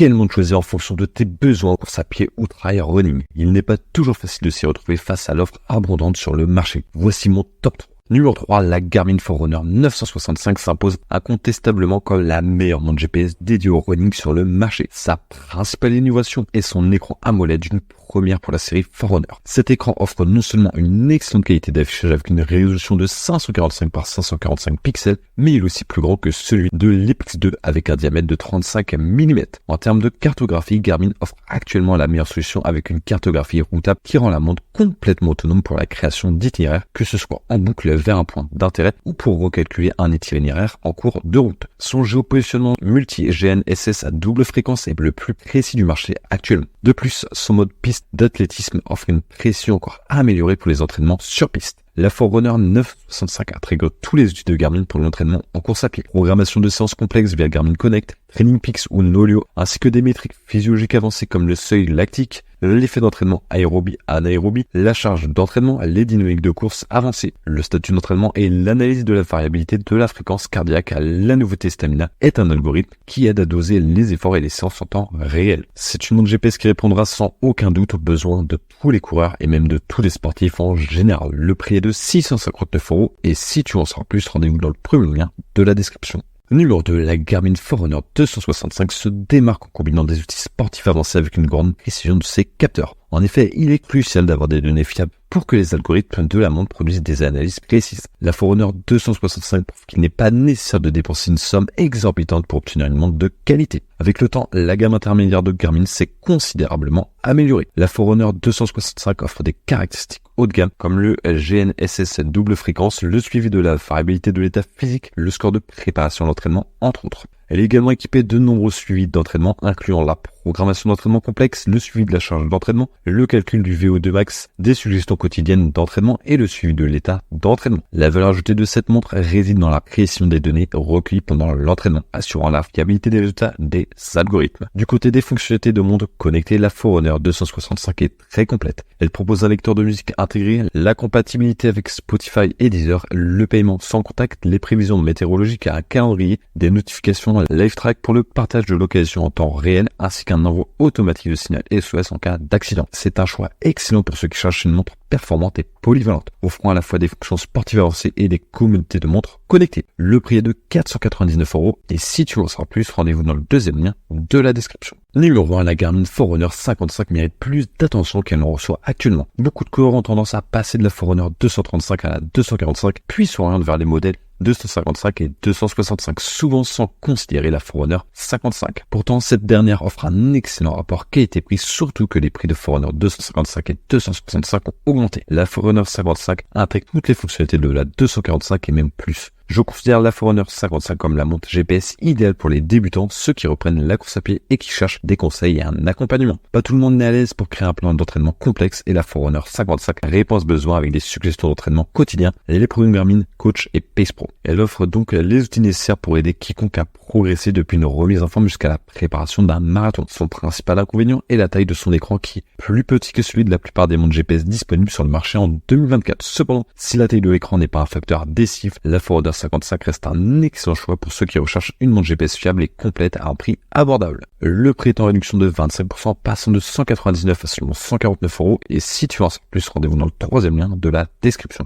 quelle montre choisir en fonction de tes besoins en course à pied ou trail running. Il n'est pas toujours facile de s'y retrouver face à l'offre abondante sur le marché. Voici mon top 3. Numéro 3, la Garmin Forerunner 965 s'impose incontestablement comme la meilleure montre GPS dédiée au running sur le marché. Sa principale innovation est son écran AMOLED, une première pour la série Forerunner. Cet écran offre non seulement une excellente qualité d'affichage avec une résolution de 545 par 545 pixels, mais il est aussi plus grand que celui de l'Epix 2 avec un diamètre de 35 mm. En termes de cartographie, Garmin offre actuellement la meilleure solution avec une cartographie routable qui rend la montre complètement autonome pour la création d'itinéraires, que ce soit en boucle vers un point d'intérêt ou pour recalculer un itinéraire en cours de route. Son géopositionnement multi-GNSS à double fréquence est le plus précis du marché actuellement. De plus, son mode piste d'athlétisme offre une précision encore améliorée pour les entraînements sur piste. La Forerunner 965 intègre tous les outils de Garmin pour l'entraînement en course à pied. Programmation de séances complexes via Garmin Connect, Training Peaks ou Nolio, ainsi que des métriques physiologiques avancées comme le seuil lactique, l'effet d'entraînement aérobie anaérobie, la charge d'entraînement, les dynamiques de course avancées, le statut d'entraînement et l'analyse de la variabilité de la fréquence cardiaque. La nouveauté Stamina est un algorithme qui aide à doser les efforts et les séances en temps réel. C'est une montre GPS qui répondra sans aucun doute aux besoins de tous les coureurs et même de tous les sportifs en général. Le prix est de 659 € et si tu en sauras plus, rendez-vous dans le premier lien de la description. Numéro 2, la Garmin Forerunner 265 se démarque en combinant des outils sportifs avancés avec une grande précision de ses capteurs. En effet, il est crucial d'avoir des données fiables pour que les algorithmes de la montre produisent des analyses précises. La Forerunner 265 prouve qu'il n'est pas nécessaire de dépenser une somme exorbitante pour obtenir une montre de qualité. Avec le temps, la gamme intermédiaire de Garmin s'est considérablement améliorée. La Forerunner 265 offre des caractéristiques haut de gamme comme le GNSS double fréquence, le suivi de la variabilité de l'état physique, le score de préparation à l'entraînement, entre autres. Elle est également équipée de nombreux suivis d'entraînement, incluant la programmation d'entraînement complexe, le suivi de la charge d'entraînement, le calcul du VO2 max, des suggestions quotidiennes d'entraînement et le suivi de l'état d'entraînement. La valeur ajoutée de cette montre réside dans la précision des données recueillies pendant l'entraînement, assurant la fiabilité des résultats des algorithmes. Du côté des fonctionnalités de montre connectée, la Forerunner 265 est très complète. Elle propose un lecteur de musique intégré, la compatibilité avec Spotify et Deezer, le paiement sans contact, les prévisions météorologiques, un calendrier, des notifications Live Track pour le partage de localisation en temps réel, ainsi qu'un envoi automatique de signal SOS en cas d'accident. C'est un choix excellent pour ceux qui cherchent une montre performante et polyvalente, offrant à la fois des fonctions sportives avancées et des communautés de montres connectées. Le prix est de 499 € et si tu en sauras plus, rendez-vous dans le deuxième lien de la description. Numéro 1, la Garmin Forerunner 55 mérite plus d'attention qu'elle en reçoit actuellement. Beaucoup de coureurs ont tendance à passer de la Forerunner 235 à la 245, puis s'orientent vers les modèles 255 et 265, souvent sans considérer la Forerunner 55. Pourtant, cette dernière offre un excellent rapport qualité-prix, surtout que les prix de Forerunner 255 et 265 ont augmenté. La Forerunner 55 intègre toutes les fonctionnalités de la 245 et même plus. Je considère la Forerunner 55 comme la montre GPS idéale pour les débutants, ceux qui reprennent la course à pied et qui cherchent des conseils et un accompagnement. Pas tout le monde n'est à l'aise pour créer un plan d'entraînement complexe et la Forerunner 55 répond à ce besoin avec des suggestions d'entraînement quotidien, les programmes Garmin, Coach et Pace Pro. Elle offre donc les outils nécessaires pour aider quiconque à progresser depuis une remise en forme jusqu'à la préparation d'un marathon. Son principal inconvénient est la taille de son écran qui est plus petit que celui de la plupart des montres GPS disponibles sur le marché en 2024. Cependant, si la taille de l'écran n'est pas un facteur décisif, la Forerunner 55 reste un excellent choix pour ceux qui recherchent une montre GPS fiable et complète à un prix abordable. Le prix est en réduction de 25%, passant de 199 à seulement 149 € et si tu en sais plus, rendez-vous dans le troisième lien de la description.